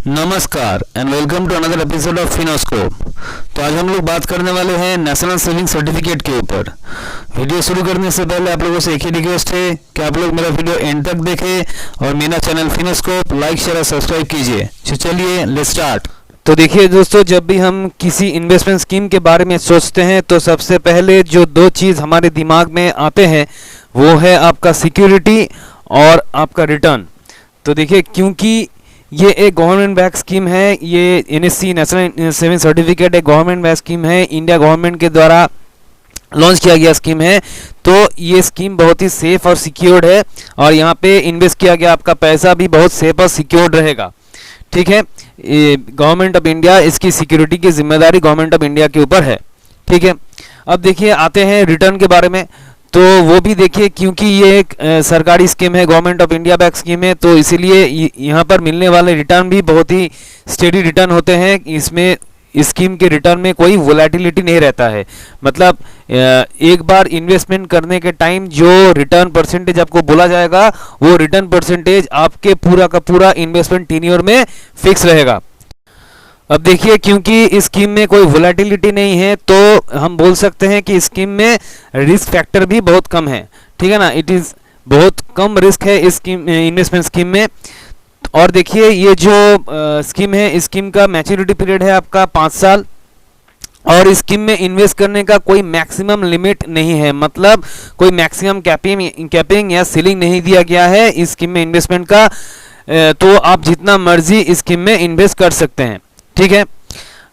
नमस्कार and welcome to another episode of Finoscope. तो आज हम लोग बात करने वाले हैं नेशनल सेविंग सर्टिफिकेट के ऊपर। वीडियो शुरू करने से पहले आप लोगों से एक ही रिक्वेस्ट है कि आप लोग मेरा वीडियो एंड तक देखें और मेरा चैनल फिनोस्कोप लाइक शेयर और सब्सक्राइब कीजिए। तो चलिए लेट्स स्टार्ट। तो देखिए दोस्तों, जब भी हम किसी इन्वेस्टमेंट स्कीम के बारे में सोचते हैं तो सबसे पहले जो दो चीज़ हमारे दिमाग में आते हैं वो है आपका सिक्योरिटी और आपका रिटर्न। तो देखिए, क्योंकि ये एक गवर्नमेंट बैक स्कीम है, ये एनएससी नेशनल सेविंग सर्टिफिकेट एक गवर्नमेंट बैक स्कीम है, इंडिया गवर्नमेंट के द्वारा लॉन्च किया गया स्कीम है। तो ये स्कीम बहुत ही सेफ और सिक्योर्ड है और यहाँ पे इन्वेस्ट किया गया आपका पैसा भी बहुत सेफ और सिक्योर्ड रहेगा। ठीक है, गवर्नमेंट ऑफ इंडिया इसकी सिक्योरिटी की जिम्मेदारी गवर्नमेंट ऑफ इंडिया के ऊपर है। ठीक है, अब देखिए आते हैं रिटर्न के बारे में। तो वो भी देखिए, क्योंकि ये एक सरकारी स्कीम है, government of India back scheme है, तो इसीलिए यहाँ पर मिलने वाले रिटर्न भी बहुत ही स्टेडी रिटर्न होते हैं। इसमें स्कीम के रिटर्न में कोई वोलेटिलिटी नहीं रहता है। मतलब एक बार इन्वेस्टमेंट करने के टाइम जो रिटर्न परसेंटेज आपको बोला जाएगा वो रिटर्न परसेंटेज आपके पूरा का पूरा इन्वेस्टमेंट टेन्योर में फिक्स रहेगा। अब देखिए, क्योंकि इस स्कीम में कोई वोलेटिलिटी नहीं है तो हम बोल सकते हैं कि स्कीम में रिस्क फैक्टर भी बहुत कम है। ठीक है ना, इट इज़ बहुत कम रिस्क है इस स्कीम इन्वेस्टमेंट स्कीम में। और देखिए, ये जो स्कीम है, इस स्कीम का मैच्योरिटी पीरियड है आपका 5 साल और इस स्कीम में इन्वेस्ट करने का कोई मैक्सिमम लिमिट नहीं है। मतलब कोई मैक्सिमम कैपिंग या सीलिंग नहीं दिया गया है इस स्कीम में इन्वेस्टमेंट का। तो आप जितना मर्जी इस स्कीम में इन्वेस्ट कर सकते हैं। ठीक है,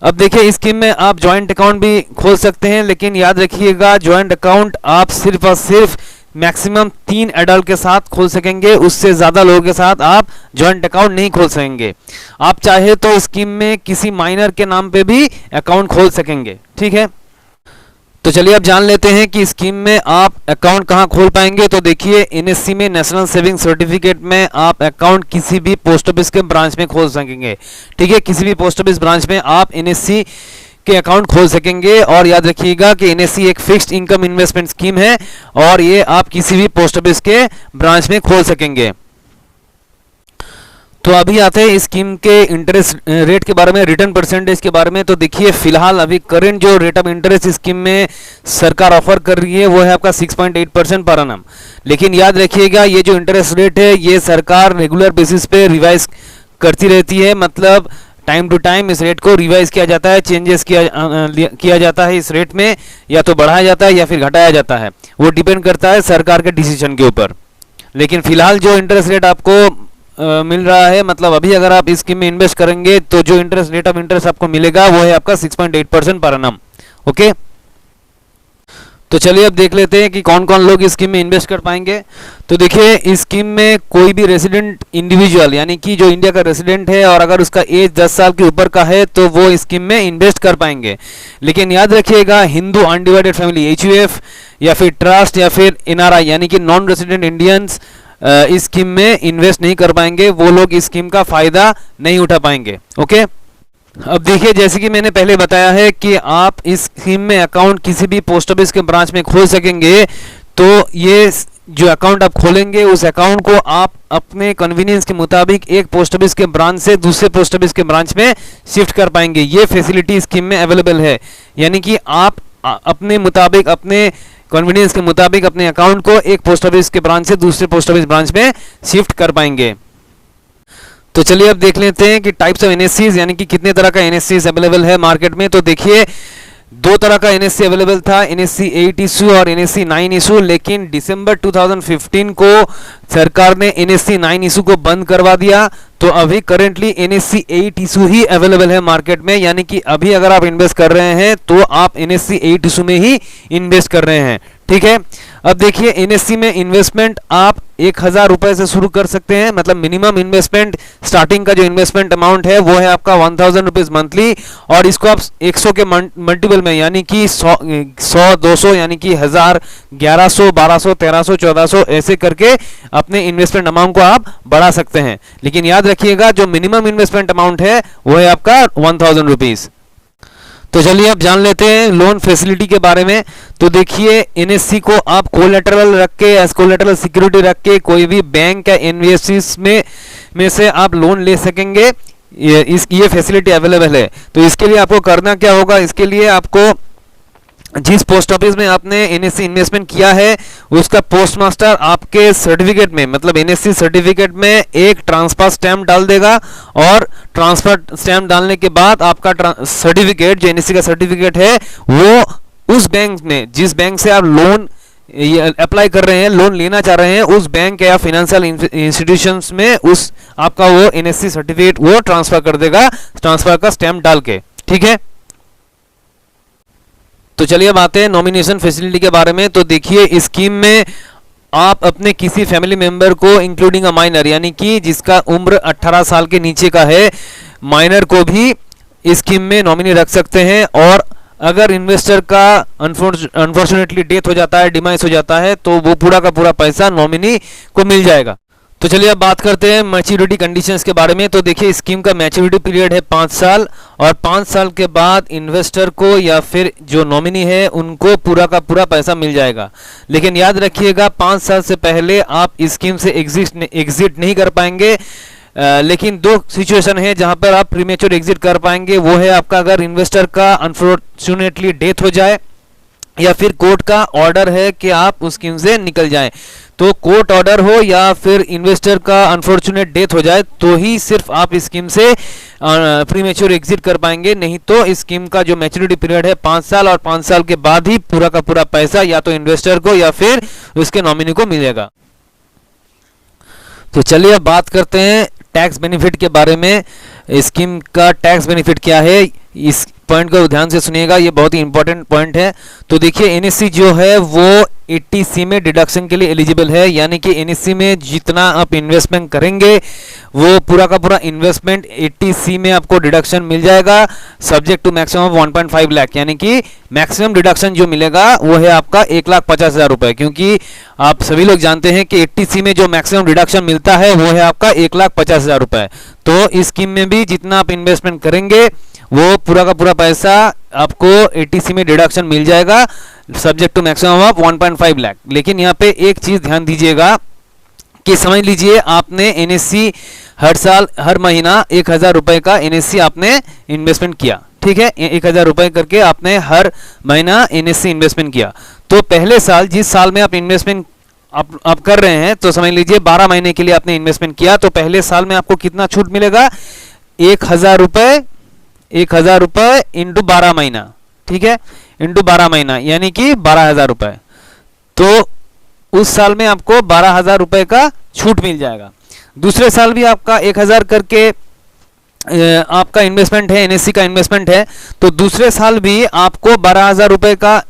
अब देखिए, इस स्कीम में आप जॉइंट अकाउंट भी खोल सकते हैं, लेकिन याद रखिएगा जॉइंट अकाउंट आप सिर्फ और सिर्फ मैक्सिमम 3 एडल्ट के साथ खोल सकेंगे। उससे ज़्यादा लोगों के साथ आप जॉइंट अकाउंट नहीं खोल सकेंगे। आप चाहे तो स्कीम में किसी माइनर के नाम पे भी अकाउंट खोल सकेंगे। ठीक है, तो चलिए अब जान लेते हैं कि स्कीम में आप अकाउंट कहां खोल पाएंगे। तो देखिए, एनएससी में नेशनल सेविंग सर्टिफिकेट में आप अकाउंट किसी भी पोस्ट ऑफिस के ब्रांच में खोल सकेंगे। ठीक है, किसी भी पोस्ट ऑफिस ब्रांच में आप एनएससी के अकाउंट खोल सकेंगे। और याद रखिएगा कि एनएससी एक फिक्स्ड इनकम इन्वेस्टमेंट स्कीम है और ये आप किसी भी पोस्ट ऑफिस के ब्रांच में खोल सकेंगे। तो अभी आते हैं इस स्कीम के इंटरेस्ट रेट के बारे में, रिटर्न परसेंटेज के बारे में। तो देखिए, फिलहाल अभी करंट जो रेट ऑफ इंटरेस्ट स्कीम में सरकार ऑफर कर रही है वो है आपका 6.8% पर एनम। लेकिन याद रखिएगा, ये जो इंटरेस्ट रेट है ये सरकार रेगुलर बेसिस पे रिवाइज करती रहती है। मतलब टाइम टू टाइम इस रेट को रिवाइज किया जाता है, चेंजेस किया जाता है इस रेट में, या तो बढ़ाया जाता है या फिर घटाया जाता है। वो डिपेंड करता है सरकार के डिसीजन के ऊपर। लेकिन फिलहाल जो इंटरेस्ट रेट आपको मिल रहा है, मतलब अभी अगर आप इस स्कीम में इन्वेस्ट करेंगे तो जो इंटरेस्ट रेट ऑफ इंटरेस्ट आपको मिलेगा वो है आपका 6.8% पर एनम। ओके, तो चलिए अब देख लेते हैं कि कौन कौन लोग इस स्कीम में इन्वेस्ट कर पाएंगे। तो देखिए, इस स्कीम में कोई भी रेजिडेंट इंडिविजुअल, यानी कि जो इंडिया का रेजिडेंट है और अगर उसका एज 10 साल के ऊपर का है तो वो इस स्कीम में इन्वेस्ट कर पाएंगे। लेकिन याद रखिएगा, हिंदू अनडिवाइडेड फैमिली HUF या फिर ट्रस्ट या फिर NRI यानी कि नॉन रेजिडेंट इंडियंस इस स्कीम में इन्वेस्ट नहीं कर पाएंगे। वो लोग इस स्कीम का फायदा नहीं उठा पाएंगे। ओके, अब देखिए, जैसे कि मैंने पहले बताया है कि आप इस स्कीम में अकाउंट किसी भी पोस्ट ऑफिस के ब्रांच में खोल सकेंगे। तो ये जो अकाउंट आप खोलेंगे उस अकाउंट को आप अपने कन्वीनियंस के मुताबिक एक पोस्ट ऑफिस के ब्रांच से दूसरे पोस्ट ऑफिस के ब्रांच में शिफ्ट कर पाएंगे। ये फैसिलिटी स्कीम में अवेलेबल है, यानी कि आप अपने मुताबिक, अपने कन्वीनियंस के मुताबिक अपने अकाउंट को एक पोस्ट ऑफिस के ब्रांच से दूसरे पोस्ट ऑफिस ब्रांच में शिफ्ट कर पाएंगे। तो चलिए अब देख लेते हैं कि टाइप्स ऑफ एनएससीज, यानी कि कितने तरह का एनएससीज अवेलेबल है मार्केट में। तो देखिए, 2 तरह का एनएससी अवेलेबल था, एनएससी 8 इशू और एनएससी 9 इशू। लेकिन दिसंबर 2015 को सरकार ने एनएससी 9 इशू को बंद करवा दिया। तो अभी करेंटली एनएससी 8 इशू ही अवेलेबल है मार्केट में, यानी कि अभी अगर आप इन्वेस्ट कर रहे हैं तो आप एनएससी 8 इशू में ही इन्वेस्ट कर रहे हैं। ठीक है, अब देखिए, एनएससी में इन्वेस्टमेंट आप 1000 रुपए से शुरू कर सकते हैं। मतलब मिनिमम इन्वेस्टमेंट, स्टार्टिंग का जो इन्वेस्टमेंट अमाउंट है वो है आपका 1000 रुपीज मंथली। और इसको आप 100 के मल्टीपल में, यानी कि 100, 200 यानी कि 1000, 1100, 1200, 1300, 1400 ऐसे करके अपने इन्वेस्टमेंट अमाउंट को आप बढ़ा सकते हैं। लेकिन याद रखिएगा, जो मिनिमम इन्वेस्टमेंट अमाउंट है वो है आपका 1000 रुपीज। तो चलिए अब जान लेते हैं लोन फैसिलिटी के बारे में। तो देखिए, एनएससी को आप कोलेटरल रख के, एज कोलेटरल सिक्योरिटी रख के कोई भी बैंक या एनबीएफसी में से आप लोन ले सकेंगे। ये फैसिलिटी अवेलेबल है। तो इसके लिए आपको करना क्या होगा, इसके लिए आपको जिस पोस्ट ऑफिस में आपने एनएससी इन्वेस्टमेंट किया है उसका पोस्टमास्टर आपके सर्टिफिकेट में, मतलब एनएससी सर्टिफिकेट में एक ट्रांसफर स्टैम्प डाल देगा, और ट्रांसफर स्टैम्प डालने के बाद आपका सर्टिफिकेट, जो एनएससी का सर्टिफिकेट है, वो उस बैंक में, जिस बैंक से आप लोन अप्लाई कर रहे हैं, लोन लेना चाह रहे हैं, उस बैंक या फाइनेंशियल इंस्टीट्यूशंस में उस आपका वो एनएससी सर्टिफिकेट वो ट्रांसफर कर देगा, ट्रांसफर का स्टैम्प डाल के। ठीक है, तो चलिए अब आते हैं नॉमिनेशन फैसिलिटी के बारे में। तो देखिए, स्कीम में आप अपने किसी फैमिली मेंबर को इंक्लूडिंग अ माइनर, यानी कि जिसका उम्र 18 साल के नीचे का है, माइनर को भी इस स्कीम में नॉमिनी रख सकते हैं। और अगर इन्वेस्टर का अनफॉर्चुनेटली डेथ हो जाता है, डिमाइस हो जाता है, तो वो पूरा का पूरा पैसा नॉमिनी को मिल जाएगा। तो चलिए अब बात करते हैं मैच्योरिटी कंडीशंस के बारे में। तो देखिए, स्कीम का मैच्योरिटी पीरियड है 5 साल, और 5 साल के बाद इन्वेस्टर को या फिर जो नॉमिनी है उनको पूरा का पूरा पैसा मिल जाएगा। लेकिन याद रखिएगा, 5 साल से पहले आप इस स्कीम से एग्जिट नहीं कर पाएंगे। लेकिन 2 सिचुएशन है जहां पर आप प्रीमेच्योर एग्जिट कर पाएंगे। वो है आपका अगर इन्वेस्टर का अनफॉर्चुनेटली डेथ हो जाए, या फिर कोर्ट का ऑर्डर है कि आप उस स्कीम से निकल जाएं। तो कोर्ट ऑर्डर हो या फिर इन्वेस्टर का अनफॉर्चुनेट डेथ हो जाए तो ही सिर्फ आप इस स्कीम से प्रीमेच्योर एग्जिट कर पाएंगे, नहीं तो इस स्कीम का जो मैच्योरिटी पीरियड है 5 साल, और 5 साल के बाद ही पूरा का पूरा पैसा या तो इन्वेस्टर को या फिर उसके नॉमिनी को मिलेगा। तो चलिए अब बात करते हैं टैक्स बेनिफिट के बारे में। स्कीम का टैक्स बेनिफिट क्या है, इस पॉइंट को ध्यान से सुनिएगा, ये बहुत ही इंपॉर्टेंट पॉइंट है। तो देखिए, एनएससी जो है वो 80C में डिडक्शन के लिए एलिजिबल है, यानी कि एनएससी में जितना आप इन्वेस्टमेंट करेंगे वो पूरा का पूरा इन्वेस्टमेंट 80C में आपको डिडक्शन मिल जाएगा, subject to maximum of 1.5 lakh, यानी कि मैक्सिमम डिडक्शन जो मिलेगा वो है आपका 1,50,000 रुपए। क्योंकि आप सभी लोग जानते हैं कि 80C में जो मैक्सिमम डिडक्शन मिलता है वो है आपका 1,50,000 रुपए। तो इस स्कीम में भी जितना आप इन्वेस्टमेंट करेंगे वो पूरा का पूरा पैसा आपको 80C में डिडक्शन मिल जाएगा, subject to maximum of 1.5 lakh. लेकिन यहाँ पे एक चीज ध्यान दीजिएगा कि समझ लीजिए आपने एनएससी हर साल हर महीना 1,000 रुपए का एनएससी आपने इन्वेस्टमेंट किया, ठीक है, 1,000 रुपए करके आपने हर महीना एनएससी इन्वेस्टमेंट किया। तो पहले साल, जिस साल में आप इन्वेस्टमेंट आप कर रहे हैं, तो समझ लीजिए 12 महीने के लिए आपने इन्वेस्टमेंट किया, तो पहले साल में आपको कितना छूट मिलेगा, 1,000 रुपए इंटू 12 महीना, ठीक है, इंटू 12 महीना, यानी कि 12,000 रुपए। तो उस साल में आपको 12,000 रुपए का छूट मिल जाएगा। दूसरे साल भी आपका 1,000 करके आपका इन्वेस्टमेंट है, एनएससी का इन्वेस्टमेंट है, तो दूसरे साल भी आपको 12,000 रुपए का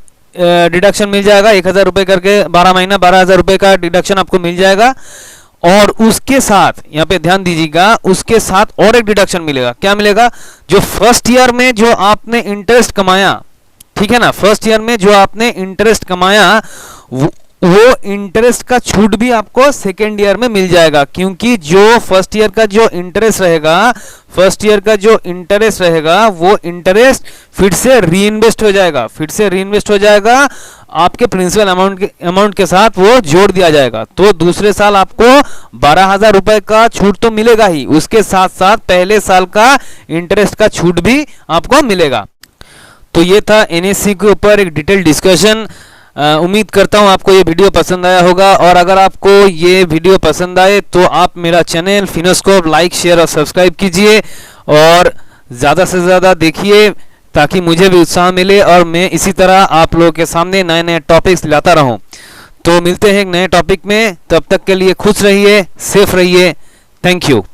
डिडक्शन मिल जाएगा, 1,000 रुपए करके 12 महीना 12,000 रुपए का डिडक्शन आपको मिल जाएगा। और उसके साथ यहाँ पे ध्यान दीजिएगा, उसके साथ और एक डिडक्शन मिलेगा। क्या मिलेगा, जो फर्स्ट ईयर में जो आपने इंटरेस्ट कमाया, ठीक है ना, फर्स्ट ईयर में जो आपने इंटरेस्ट कमाया वो इंटरेस्ट का छूट भी आपको सेकेंड ईयर में मिल जाएगा। क्योंकि जो फर्स्ट ईयर का जो इंटरेस्ट रहेगा, वो इंटरेस्ट फिर से रीइन्वेस्ट हो जाएगा, आपके प्रिंसिपल अमाउंट के साथ वो जोड़ दिया जाएगा। तो दूसरे साल आपको 12,000 रुपए का छूट तो मिलेगा ही, उसके साथ साथ पहले साल का इंटरेस्ट का छूट भी आपको मिलेगा। तो ये था एनएससी के ऊपर एक डिटेल डिस्कशन। उम्मीद करता हूँ आपको ये वीडियो पसंद आया होगा, और अगर आपको ये वीडियो पसंद आए तो आप मेरा चैनल फिनोस्कोप लाइक, शेयर और सब्सक्राइब कीजिए, और ज़्यादा से ज़्यादा देखिए ताकि मुझे भी उत्साह मिले और मैं इसी तरह आप लोगों के सामने नए नए टॉपिक्स लाता रहूं। तो मिलते हैं एक नए टॉपिक में, तब तक के लिए खुश रहिए, सेफ रहिए। Thank you.